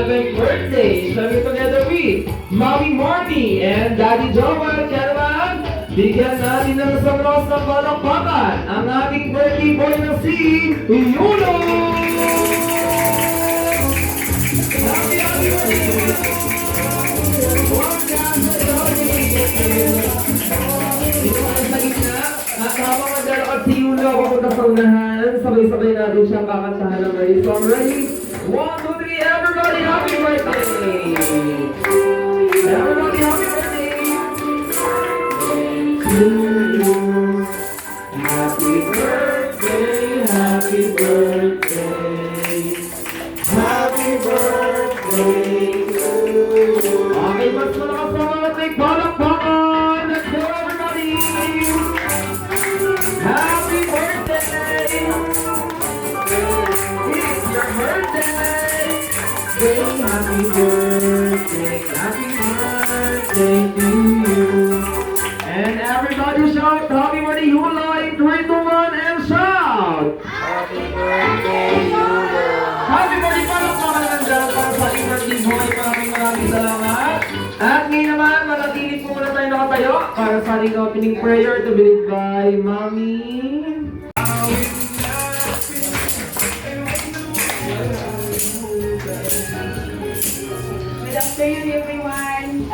11th birthday. Siyempre together with Mommy Marty and Daddy Joel. Kaya naman, bigyan natin ng sabros ng palakpakan ang ating birthday boy na si Yulo! Happy birthday! Dito tayo sa gitna at habang maglalakad si Yulo papunta sa unahan, sabay-sabay natin siyang kakantahan ng Ready Song Ready. 1, 2, 3, everybody, happy birthday! Everybody, happy birthday! To you. Happy birthday, happy birthday. Happy birthday to you. Okay, mas malakas na mga take palakpakan. Let's go, everybody! Happy birthday! It's your birthday! Say happy birthday to you. And everybody shout happy birthday, Yulo, in 3, 2, 1, and shout! Happy birthday, Yulo! Happy birthday palakpakan naman dyan para sa ating birthday boy. Maraming salamat. At ngayon naman, manatili po muna tayo nakatayo para sa ating opening prayer to be led by Mommy. Good afternoon, everyone.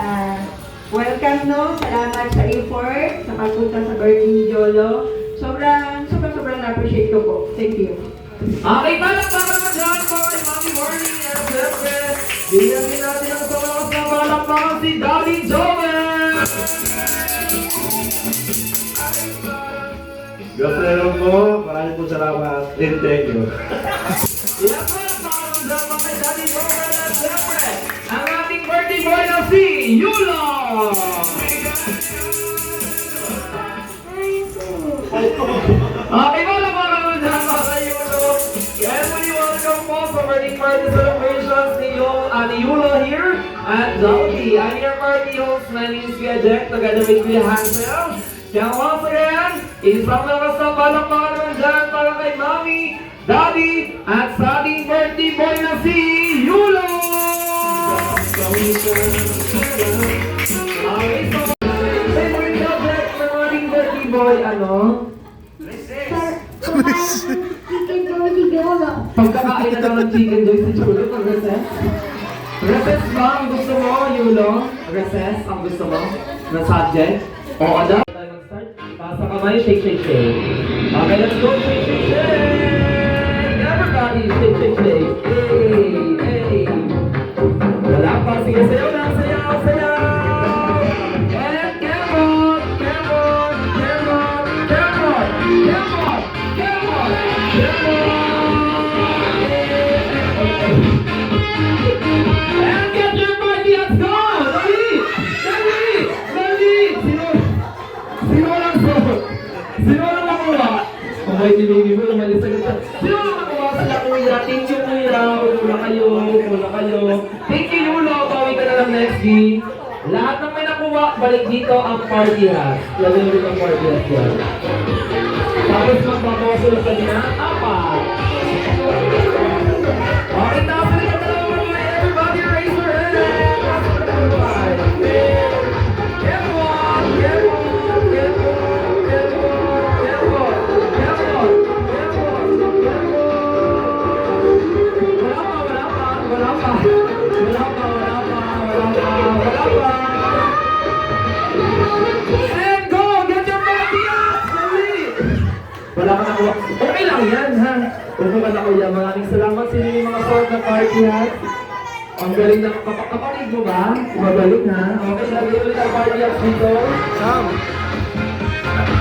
Welcome, no? Salamat sa effort, sa pagpunta sa birthday ni Yolo. Sobrang na-appreciate ko po. Thank you. Okay, palakpakan naman dyan boy, Mommy Marty. And siyempre, bigyan din natin ang sa malakas na palakpakan si Daddy Joel. Gaprero mo, maraming po salamat. And thank you. Ilang palakpakan naman dyan mga Daddy Joel. And siyempre, ang ating birthday boy na si Yulo. Okay, palakpakan naman dyan mga Yulo. Everybody welcome po sa birthday party celebrations ni Yulo here at Jollibee. I'm your party host. My name is Kuya Jack, together with Kuya Hansel. Kaya once again, isang lakas na palakpakan naman dyan para kay Mommy, Daddy, at sa ating birthday boy na si Yulo! Okay, so, favorite subject ng ating birthday boy, ano? Pagkakain na lang ng chicken joy si Yulo, pag-recess? Recess ba ang gusto mo, Yulo? Recess ang gusto mo? Na subject? O ano? Tayo mag-start. Pasa kamay, shake, shake, shake. Okay, let's go, shake, shake, shake! Everybody, shake, shake, shake! Hey, hey! Wala pa, sige, sayaw na, sayaw, sayaw! And Kemon, Kemon, Kemon, Kemon, Kemon, Kemon, Kemon! And get your party at go! Dali! Dali! Dali! Sino lang so? Sino lang nakuha? Okay, si baby mo, umalis agad siya. Sino lang nakuha sa kuya? Thank you, kuya. Wala kayo, wala kayo. Thank you, Yulo. Bawi ka na lang next week. Lahat ng may nakuha, balik dito ang party hat. Lagyan ulit ang party hat yan. Tapos magbabawas ulit kanina, apat. Okay, tapos ulit ang dalawa mga everybody raise your hand. Get one, get one, get one, get one, get one, get one, get one, get one. Wala pa. And go, get your party up! Dali! Wala ka nakuha. Okay lang yan, ha? Upo ka na kuya. Maraming salamat sa inyo mga sort na party hat. Ang galing na kapatid mo ba? Magaling ha? Okay, lagay ulit ang party hat dito.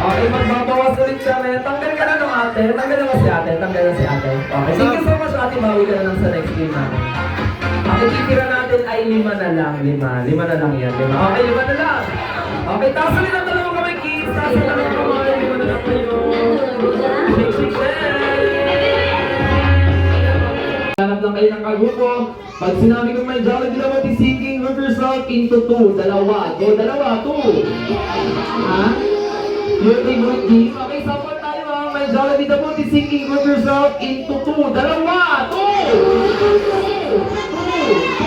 Okay, magbabawas ulit kami. Tanggal ka na ng ate. Tanggal na si ate. Okay, thank you so much ate. Bawi ka na lang sa next game natin. Ang ititira natin ay 5 na lang. 5 na lang yan. 5. Okay, 5 na lang. Okay, taas ulit ang dalawang kamay kids. Taas ulit ang dalawang kamay. 5 na lang kayo. Shake, shake, shake. Hanap lang kayo ng kagrupo. Pag sinabi kong may Jollibee na mati singing, group yourself into 2. Dalawa. Go, dalawa. 2. Ha? Your favorite game? Okay, sample tayo ha. May Jollibee na mati singing, group yourself into 2. Dalawa. 2. 2.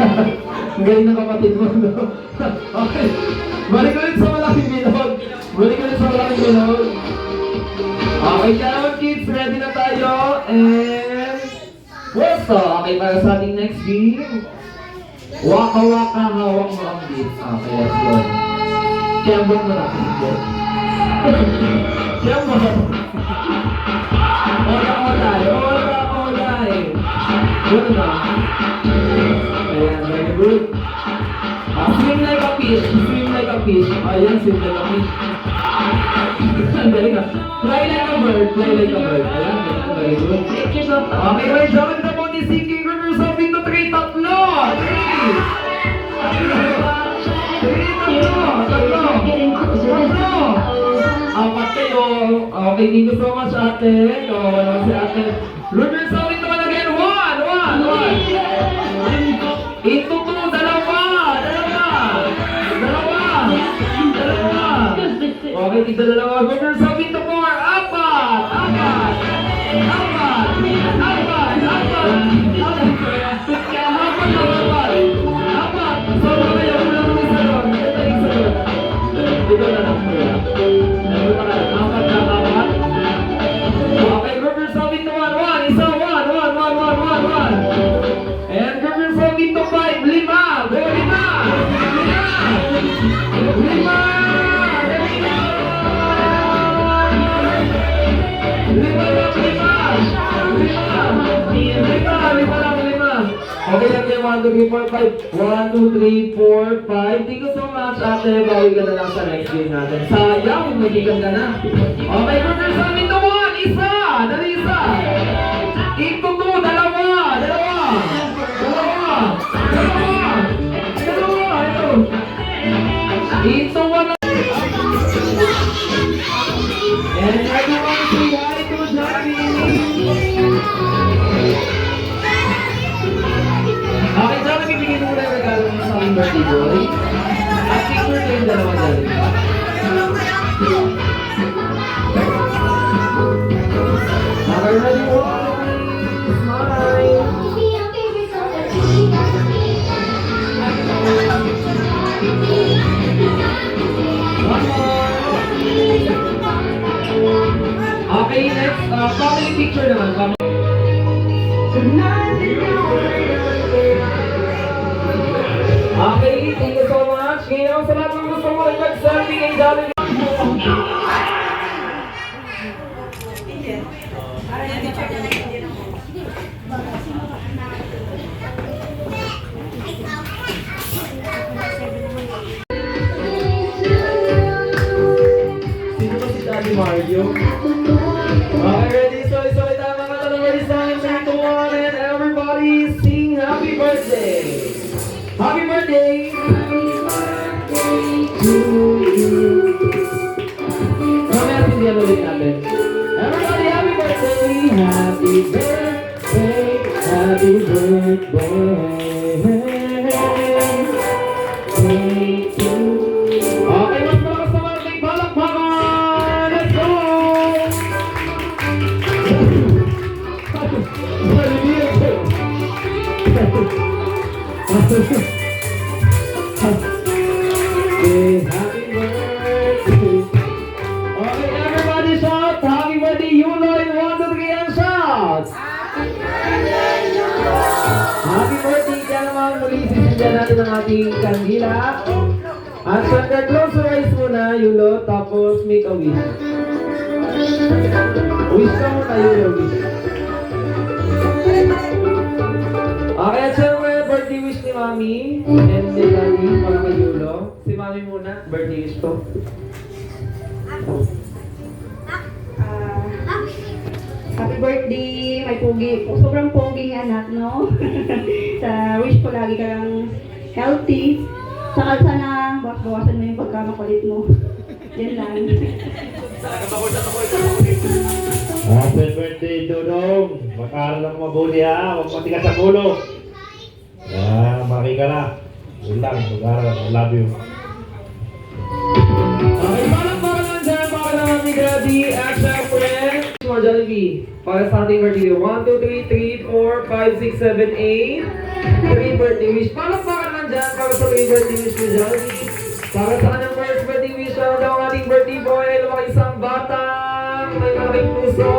Ang galing ng kapatid mo, no? Okay. Balik ulit sa malaking bilog. Balik ulit sa malaking bilog. Okay, Caron Kids, ready na tayo. And... Pwesto! Okay, para sa ating next game. Waka waka, hawak mo ang beats. Okay, let's go. Kembon mo na. Kembon. Oda, oday. Oda, oday. Good na. Ayan, very good. Swim like a fish. Swim like a fish. Ayan, swim like a fish. Ang galing ah. Fly like a bird. Fly like a bird. Ayan, very good. Okay, right, John, the Monty Sinking Rivers of into 3, tatlo! 3! Apat kayo. Okay, thank you so much, ate. Kawawa naman si ate. Rivers of into one again. 1! Into 2, dalawa! Okay, tigda dalawa. Rivers of into 4, apat! Okay, Rivers of into 1. Isa, 1. And Rivers of into 5, 5. Go, 5. Okay, lang yan. 1, 2, 3, 4, 5. 1, 2, 3, 4, 5. Thank you so much, ate. Bawi ka na lang sa next game natin. Sayang, magigan ka na. Okay, Rivers of into 1. Isa. Dali, isa. Into 2. Dalawa. Ito. Into 1. And everyone say hi to Johnny. Okay, Johnny, bibigyan mo muna yung regalo mo sa aking birthday boy. At picture ko yung dalawa dali. Okay, ready, 1, smile. One more. Okay, next, family picture naman. Okay, thank you so much. Ngayon, sa lahat ng gusto mo rin mag-selfie kay Jollibee. Sino ba si Daddy Mario? Okay, ready? So, tayo mga talabari sa akin. 3, 2, 1, and everybody sing happy birthday! Happy birthday! To you. Mamaya sindihan ulit natin. Everybody, happy birthday! Happy birthday! Happy birthday! Okay, mas malakas naman ang ating palakpakan! Let's go! Happy birthday! Okay, everybody shout! Happy birthday, Yuloy! 1, 2, 3, and shout! Happy birthday! Kaya naman muli sisindihan natin ang ating kandila. At syempre, close your eyes muna, Yulo, tapos make a wish. Wish ka muna, Yulo, wish. Okay, at syempre, birthday wish ni Mami and ni Daddy para kay Yulo. Si Mami muna, birthday wish ko. Happy birthday, may pogi. Sobrang pogi anak, no? Sa wish ko lagi ka lang healthy. Saka sana bawasan mo yung pagkamakulit mo. Yan lang. Happy birthday, Dudong. Mag-aaral ng mabuti ha. Huwag matigas sa ulo. Maki ka na. Yun lang, mag-aaral. I love you. Okay, palakpakan lang dyan, baka naman ni Daddy at syempre, more Jollibee. Para sa ating birthday, 1, 2, 3, 4, 5, 6, 7, 8. Happy birthday wish. Palakpakan naman dyan para sa happy birthday wish ko dyan. Para sa kanyang first birthday wish, ano daw ang ating birthday boy ay lumaki isang batang may malaking puso,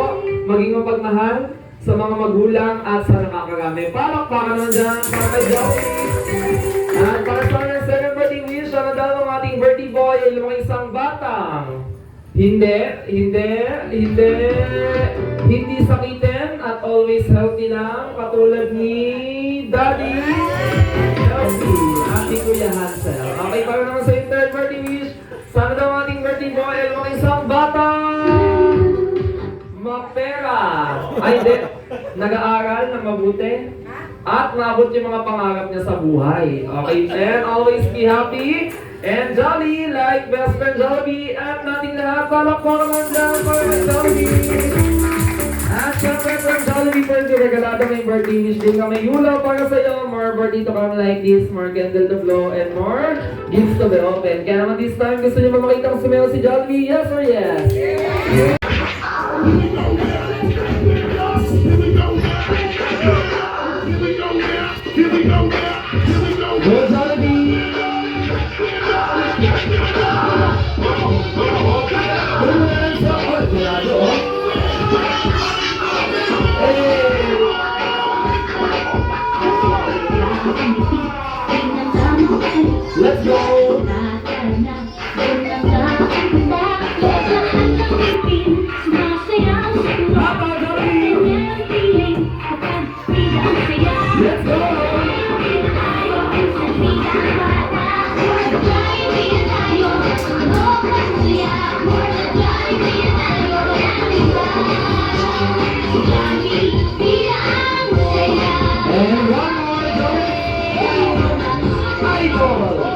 maging mapagmahal sa mga magulang at sa nakakarami. Palakpakan naman dyan para kay Joey. At para sa kanyang second birthday wish, ano daw ang ating birthday boy ay lumaki isang batang hindi sakitin at always healthy lang, katulad ni Daddy Healthy, ating Kuya Hansel. Okay, para naman sa yung third birthday wish, sana daw ating birthday boy ay lumaki isang batang mapera. Ay, hindi. Nag-aaral na mabuti at maabot yung mga pangarap niya sa buhay. Okay, and always be happy and jolly like best friend Jollibee at nating lahat. Palakpakan naman dyan para kay Jollibee. At syempre from Jollibee for the regalado may birthday wish din kami. Yula para sa iyo. More birthday to come like this, more candle to blow, and more gifts to be open. Kaya naman this time gusto niyo ba makita kung sumayaw si Jollibee? Yes or yes? Go Jollibee! Let's go! Papa Jollibee! Let's go! And one more Jollibee! Idol!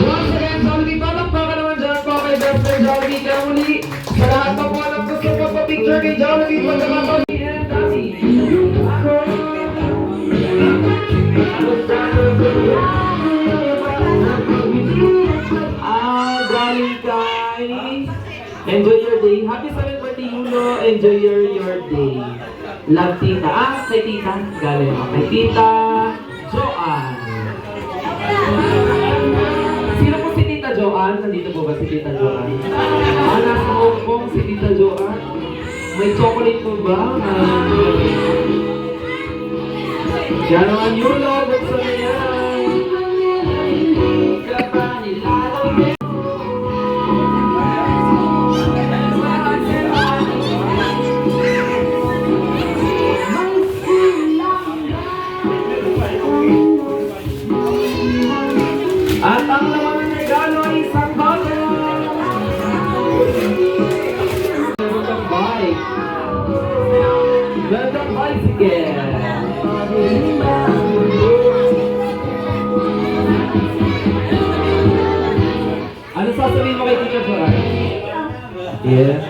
Once again, Jollibee, palakpakan naman dyan po kay best friend Jollibee. Kaya muli, sa lahat pa po alam gusto magpa-picture kay Jollibee, pagkakataon ni Daddy. Galing kay enjoy your day. Happy 7th birthday, Yulo. Enjoy your day. Love, tita. Kay tita. Galing ako. Kay tita Joanne. Sino po si Tita Joanne? Nandito po ba si Tita Joanne? Nasa Hong Kong si Tita Joanne. May chocolate po ba? Yan naman Yulo. Buksan na yan. At ang laman ng regalo ay isang bago! Gandang bike! Gandang bicycle! Ano sasabihin mo kay Teacher Joanne? Yes.